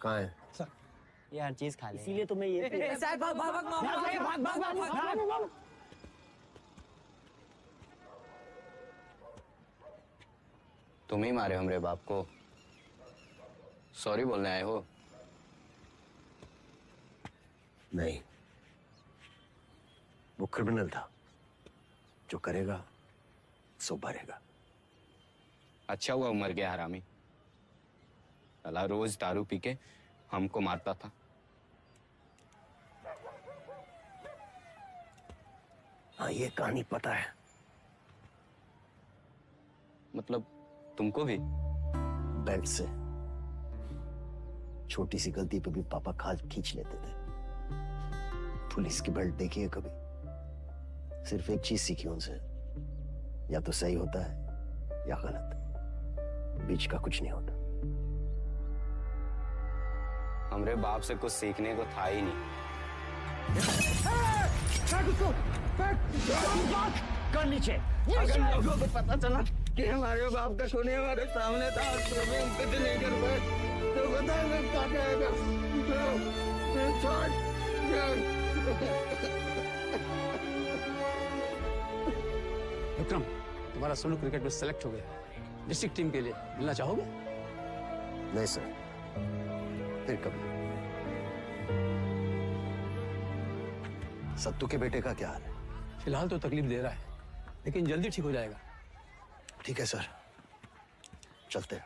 कहाँ है? सर ये हर चीज खा ले, इसीलिए तो मैं ये भाग भाग भाग भाग। तुम ही मारे हमरे बाप को, सॉरी बोलने आए हो? नहीं, वो क्रिमिनल था, जो करेगा सो भरेगा। अच्छा हुआ मर गया हरामी, साला रोज दारू पी के हमको मारता था। हाँ, ये कहानी पता है। मतलब तुमको भी? बेल्ट से छोटी सी गलती पे भी पापा खाल खींच लेते थे। पुलिस की बेल्ट देखी है कभी? सिर्फ एक चीज सीखी उनसे, या तो सही होता है या गलत, बीच का कुछ नहीं होता। हमरे बाप से कुछ सीखने को था ही नहीं। कर नीचे। अगर लोगों को पता चला कि हमारे बाप का खून हमारे सामने था तो भी हम कुछ नहीं कर पाए, तो बता मैं क्या करेगा? विक्रम, तुम्हारा सोनू क्रिकेट में सेलेक्ट हो गया डिस्ट्रिक्ट टीम के लिए, मिलना चाहोगे? नहीं सर, फिर कभी। सत्तू के बेटे का क्या हाल है? फिलहाल तो तकलीफ दे रहा है, लेकिन जल्दी ठीक हो जाएगा। ठीक है सर, चलते हैं।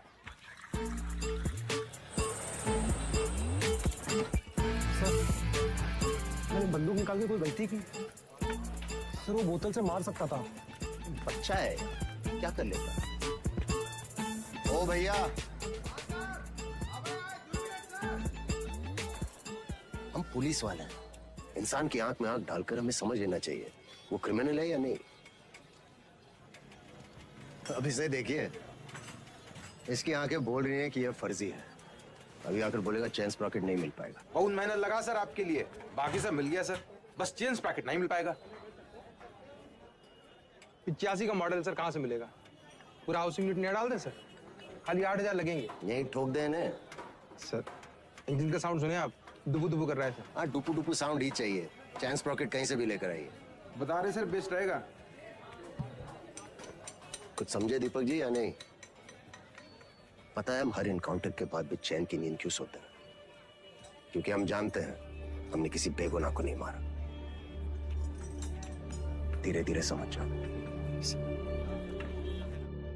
सर, मैंने बंदूक निकाल के कोई गलती की? सर, वो बोतल से मार सकता था। बच्चा है, क्या कर लेता? ओ भैया, हम पुलिस वाले हैं। इंसान की आंख में आंख डालकर हमें समझ लेना चाहिए वो क्रिमिनल है या नहीं। अब इसे देखिए, इसकी आंखें बोल रही हैं कि यह फर्जी है। अभी आकर बोलेगा चेन स्प्रॉकेट नहीं मिल पाएगा। बहुत मेहनत लगा सर आपके लिए, बाकी सब मिल गया सर, बस चेन स्प्रॉकेट नहीं मिल पाएगा। 85 का मॉडल सर, कहाँ से मिलेगा? पूरा हाउसिंग यूनिट नहीं डाल दें सर, खाली 8,000 लगेंगे। यही ठोक दे इन्हें। सर इंजन का साउंड सुने आप, दुबू दुबू कर रहा है सर। हाँ, डुपू डुपू साउंड ही चाहिए। चैन स्प्रॉकेट कहीं से भी लेकर आइए। बता रहे सर बेस्ट रहेगा। कुछ समझे दीपक जी या नहीं? पता है हम हर इनकाउंटर के बाद भी चैन की नींद क्यों सोते हैं? क्योंकि हम जानते हैं हमने किसी बेगुनाह को नहीं मारा। धीरे धीरे समझ जाओ।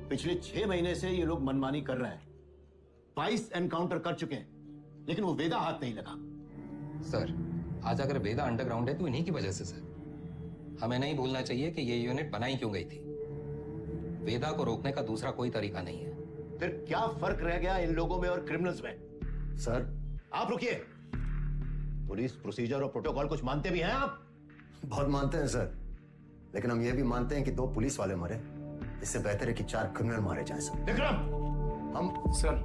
पिछले 6 महीने से ये लोग मनमानी कर रहे हैं। 22 एनकाउंटर कर चुके हैं, लेकिन वो वेदा हाथ नहीं लगा। सर, आज अगर वेदा अंडरग्राउंड है तो इन्हीं की वजह से सर। हमें नहीं भूलना चाहिए कि ये यूनिट बनाई क्यों गई थी। वेदा को रोकने का दूसरा कोई तरीका नहीं है। फिर क्या फर्क रह गया इन लोगों में और क्रिमिनल्स में? सर, आप रुकिए। पुलिस प्रोसीजर और प्रोटोकॉल कुछ मानते भी हैं आप? बहुत मानते हैं सर, लेकिन हम ये भी मानते हैं कि 2 पुलिस वाले मरे, इससे बेहतर है कि 4 क्रिमिनल मारे जाएं सर। विक्रम! हम सर,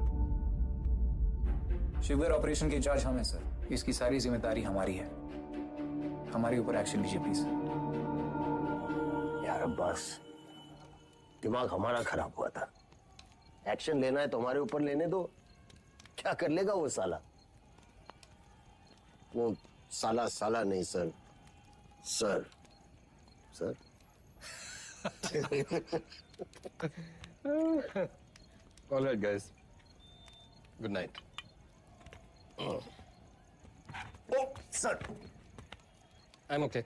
शिविर ऑपरेशन के इंचार्ज हम हैं सर, इसकी सारी जिम्मेदारी हमारी है। हमारे ऊपर एक्शन लीजिए प्लीज। यार अब्बास, दिमाग हमारा खराब हुआ था। एक्शन लेना है तो हमारे ऊपर लेने दो। क्या कर लेगा वो साला? वो साला साला नहीं sir, sir sir. All right, guys. Good night. ओ sir, I'm okay.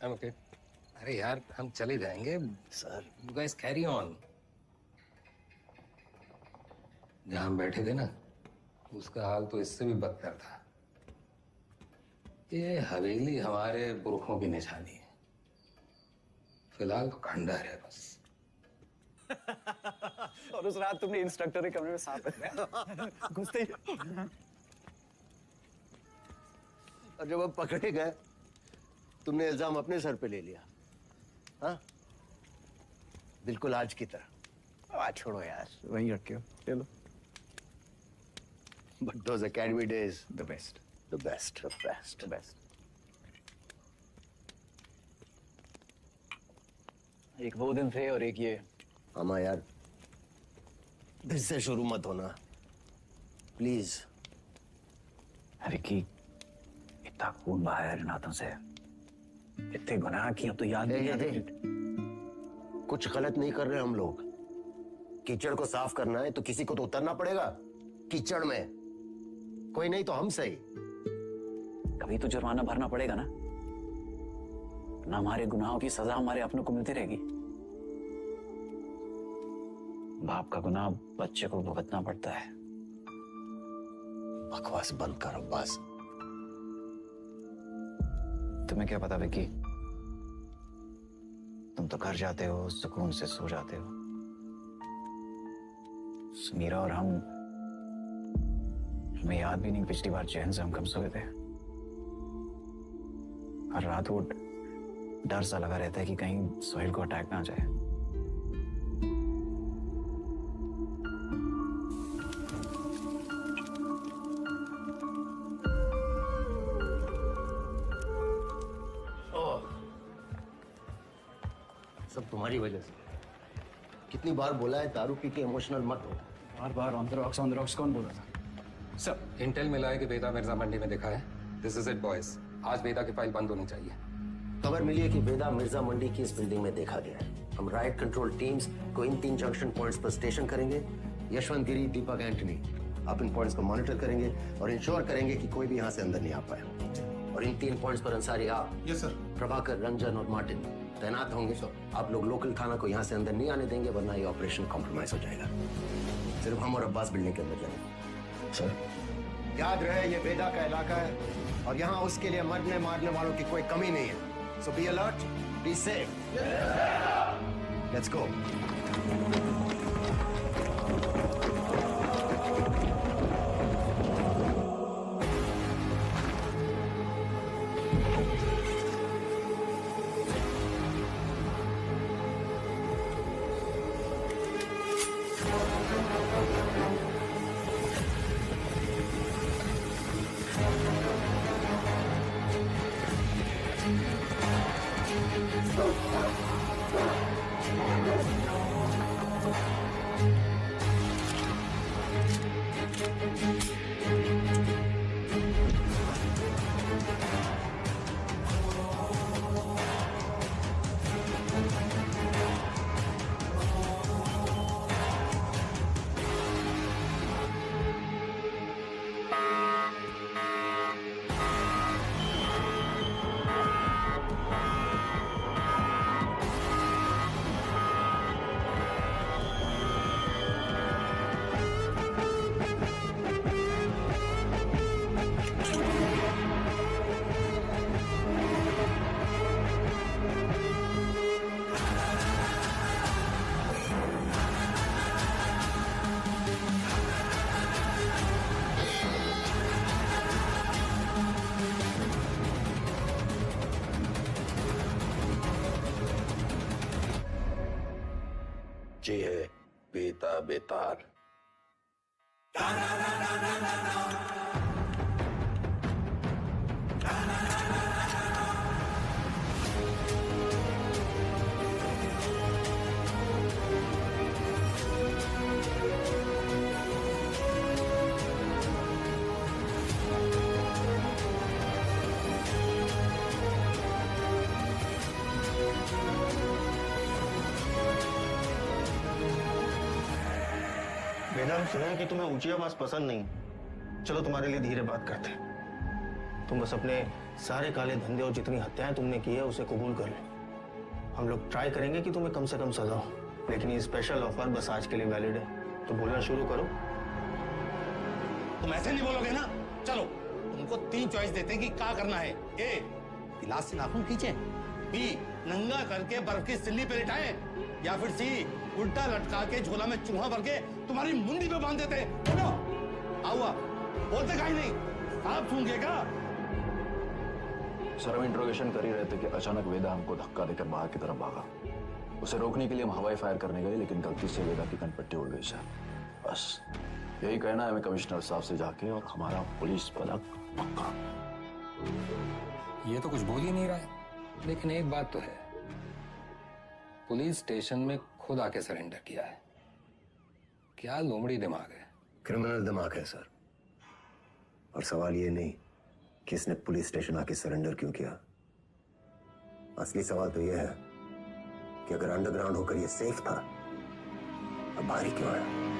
I'm okay. अरे यार, हम चले जाएंगे sir. You guys carry on. जहां हम बैठे थे ना, उसका हाल तो इससे भी बदतर था। ये हवेली हमारे पुरखों की निशानी है। फिलहाल तो खंडहर है बस। और उस रात तुमने इंस्ट्रक्टर के कमरे में सांप रखा घुसते ही। और जब अब पकड़े गए, तुमने इल्जाम अपने सर पे ले लिया। हाँ, बिल्कुल आज की तरह। आज छोड़ो यार, वहीं रखे हो, चलो। But those academy days, The best. the best, the best. The best. एक वो दिन थे और एक ये। आमा यार, फिर से शुरू मत होना प्लीज। विक्की, इतना खून बहा है इन हाथों से, इतने गुनाह किए अब तो याद नहीं आते। कुछ गलत नहीं कर रहे हम लोग। कीचड़ को साफ करना है तो किसी को तो उतरना पड़ेगा कीचड़ में, कोई नहीं तो हम सही। कभी तो जुर्माना भरना पड़ेगा ना, ना हमारे गुनाहों की सजा हमारे अपनों को मिलती रहेगी। बाप का गुनाह बच्चे को भुगतना पड़ता है। बकवास बंद कर अब्बास। तुम्हें क्या पता विक्की, तुम तो घर जाते हो, सुकून से सो जाते हो। समीरा और हमें याद भी नहीं पिछली बार चैन से हम कब सोए थे। हर रात वो डर सा लगा रहता है कि कहीं सोहेल को अटैक ना आ जाए। सब तुम्हारी वजह से। कितनी बार बोला है दारू पी के इमोशनल मत हो। बार बार ऑन द रॉक्स कौन बोला था? सर, इंटेल मिला है कि वेदा मिर्जा मंडी में दिखा है। दिस इज इट बॉयज, आज वेदा की फाइल बंद होनी चाहिए। खबर मिली है कि वेदा मिर्जा मंडी की इस बिल्डिंग में देखा गया है। हम राइट कंट्रोल टीम्स को इन 3 जंक्शन पॉइंट्स पर स्टेशन करेंगे। यशवंत गिरी, दीपक एंटनी, आप इन पॉइंट्स को मॉनिटर करेंगे और इंश्योर करेंगे कि कोई भी यहाँ से अंदर नहीं आ पाए। और इन 3 पॉइंट्स पर अंसारी, आप, यस सर, प्रभाकर, रंजन और मार्टिन तैनात होंगे। आप लोग लोकल थाना को यहाँ से अंदर नहीं आने देंगे, वरना ये ऑपरेशन कॉम्प्रोमाइज हो जाएगा। सिर्फ हम और अब्बास बिल्डिंग के अंदर जाएंगे। सर, याद रहे ये वेदा का इलाका है और यहाँ उसके लिए मरने मारने वालों की कोई कमी नहीं है। So be alert, be safe. Let's go. जी है बेता बेतार। वेदा, हम सुने हैं कि तुम्हें ऊंची आवाज पसंद नहीं। चलो तुम्हारे लिए धीरे बात करते हैं। तुम बस अपने सारे काले धंधे और जितनी हत्याएं तुमने की है उसे कबूल कर लो। हम लोग ट्राई करेंगे कि तुम्हें कम से कम सजा हो, लेकिन ये स्पेशल ऑफर बस आज के लिए वैलिड है। तो बोलना शुरू करो। तुम ऐसे नहीं बोलोगे ना। चलो तुमको 3 चॉइस देते हैं कि क्या करना है। ए, गिलास से नाखून खींचे। बी, नंगा करके बर्फ की सिल्ली पे लिटाए। या फिर सी, उल्टा लटका के झोला में चूहा भर के तुम्हारी मुंडी पे बांध देते। बोलो, आउआ, बोलते काहे नहीं? आप सूंघेगा। सर, हम इंट्रोगेशन कर ही रहे थे कि अचानक वेदा हमको धक्का देकर बाहर की तरफ भागा। उसे रोकने के लिए हम हवाई फायर करने गए, लेकिन गलती से वेदा की कनपट्टी उड़ गई सर। बस यही कहना है हमें कमिश्नर साहब से जाके, और हमारा पुलिस पलक पक्का। ये तो कुछ बोल ही नहीं रहा है, लेकिन एक बात तो है, पुलिस स्टेशन में खुद आके सरेंडर किया है। क्या लोमड़ी दिमाग है। क्रिमिनल दिमाग है सर, और और सवाल ये नहीं कि इसने पुलिस स्टेशन आके सरेंडर क्यों किया। असली सवाल तो यह है कि अगर अंडरग्राउंड होकर ये सेफ था अब बाहर ही क्यों आया।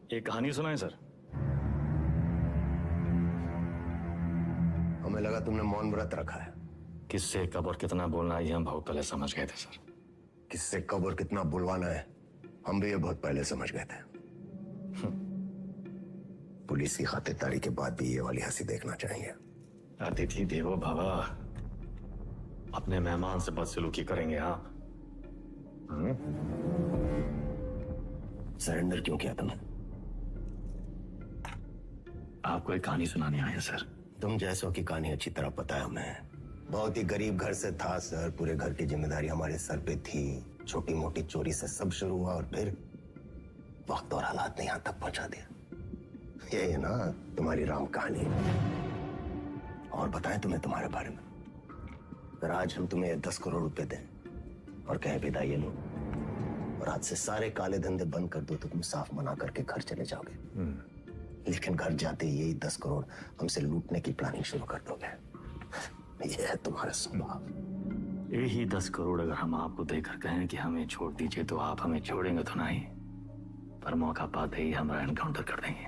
एक कहानी सुनाएं सर। हमें लगा तुमने मौन व्रत रखा है। किससे कब और कितना बोलना है ये हम बहुत पहले समझ गए थे सर। किससे कब और कितना बुलवाना है हम भी ये बहुत पहले समझ गए थे। पुलिस की खातिरदारी के बाद भी ये वाली हंसी देखना चाहिए। अतिथि देवो भव, अपने मेहमान से बदसलूकी करेंगे आप? सरेंडर क्यों किया तुमने? आपको एक कहानी सुनाने आए हैं सर। तुम जैसों की कहानी अच्छी तरह पता है हमें। बहुत ही गरीब घर से था सर, पूरे घर की जिम्मेदारी हमारे सर पे थी। छोटी मोटी चोरी से सब शुरू हुआ और फिर वक्त और हालात ने यहां तक पहुंचा दिया। ये है ना तुम्हारी राम कहानी। और बताएं तुम्हें तुम्हारे बारे में। अगर आज हम तुम्हें 10 करोड़ रुपए दें और कहें विदा ये लो और आज से सारे काले धंधे बंद कर दो तो तुम साफ मना करके घर चले जाओगे। लेकिन घर जाते यही 10 करोड़ हमसे लूटने की प्लानिंग शुरू कर दोगे। ये है तुम्हारा स्वभाव। यही 10 करोड़ अगर हम आपको देकर कहें कि हमें छोड़ दीजिए तो आप हमें छोड़ेंगे तो नहीं, पर मौका पाते ही हमारा एनकाउंटर कर देंगे।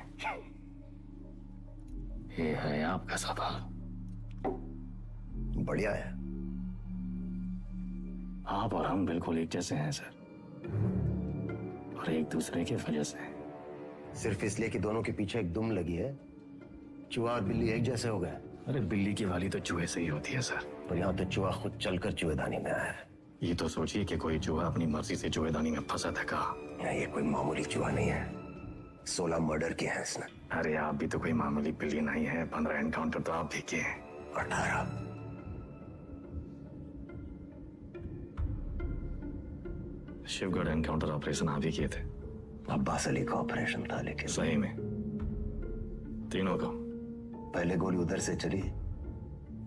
ये है आपका स्वभाव। बढ़िया है। आप और हम बिल्कुल एक जैसे हैं सर, और एक दूसरे की वजह से। सिर्फ इसलिए कि दोनों के पीछे एक दुम लगी है चूहा और बिल्ली एक जैसे हो गए। अरे बिल्ली की वाली तो चूहे से ही होती है सर। पर यहाँ तो चूहा खुद चलकर चूहेदानी में आया है। ये तो सोचिए कि कोई चूहा अपनी मर्जी से चूहेदानी में फंसा था का। ये कोई मामूली चूहा नहीं है। 16 मर्डर किए हैं इसने। अरे आप भी तो कोई मामूली बिल्ली नहीं है। 15 एनकाउंटर तो आप भी किए हैं। 18। शिवगढ़ एनकाउंटर ऑपरेशन आप ही किए थे। अब्बास अली का ऑपरेशन था लेकिन सही में तीनों को। पहले गोली उधर से चली,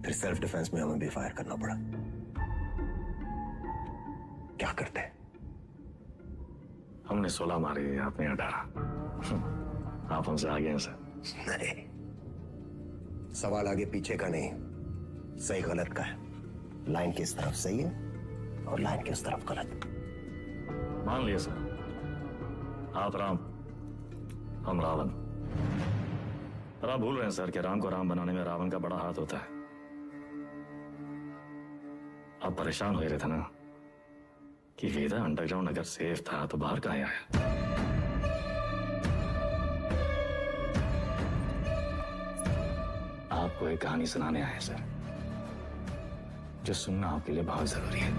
फिर सेल्फ डिफेंस में हमें भी फायर करना पड़ा। क्या करते? हमने 16 मारे, आपने 18। आप हमसे आगे हैं सर। नहीं, सवाल आगे पीछे का नहीं, सही गलत का है। लाइन की इस तरफ सही है और लाइन की उस तरफ गलत। मान लिया सर, आप राम, हम रावण। पर आप भूल रहे हैं सर कि राम को राम बनाने में रावण का बड़ा हाथ होता है। आप परेशान हो रहे थे ना कि वेदा अंडरग्राउंड अगर सेफ था तो बाहर कहाँ आया। आपको एक कहानी सुनाने आए सर, जो सुनना आपके लिए बहुत जरूरी है।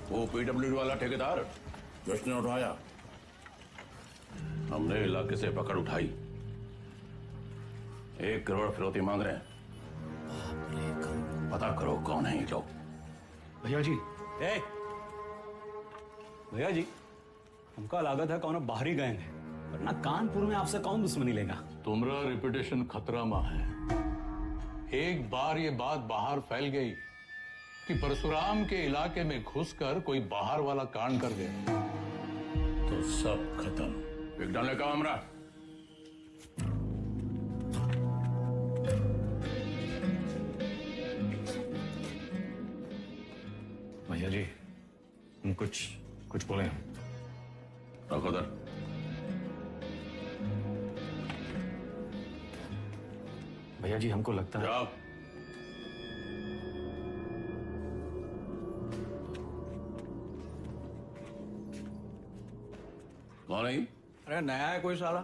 वो पीडब्ल्यूडी वाला ठेकेदार जिसने उठाया, हमने इलाके से पकड़ उठाई। 1 करोड़ फिरौती मांग रहे हैं। पता करो कौन है ये लोग। भैया जी, भैया जी, हमका लागत है कौन बाहरी गैंग है, वरना कानपुर में आपसे कौन दुश्मनी लेगा। तुम्हारा रेपुटेशन खतरा में है। एक बार ये बात बाहर फैल गई कि परशुराम के इलाके में घुसकर कोई बाहर वाला कांड कर गया तो सब खत्म। विज्ञान का हमरा भैया जी, हम कुछ बोले। रखो दर। भैया जी, हमको लगता है कौन है ये? अरे नया है कोई साला,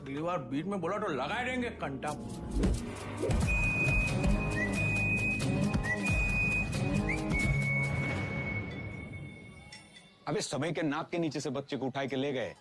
अगली बार बीच में बोला तो लगा देंगे कंटा। अबे समय के नाक के नीचे से बच्चे को उठा के ले गए।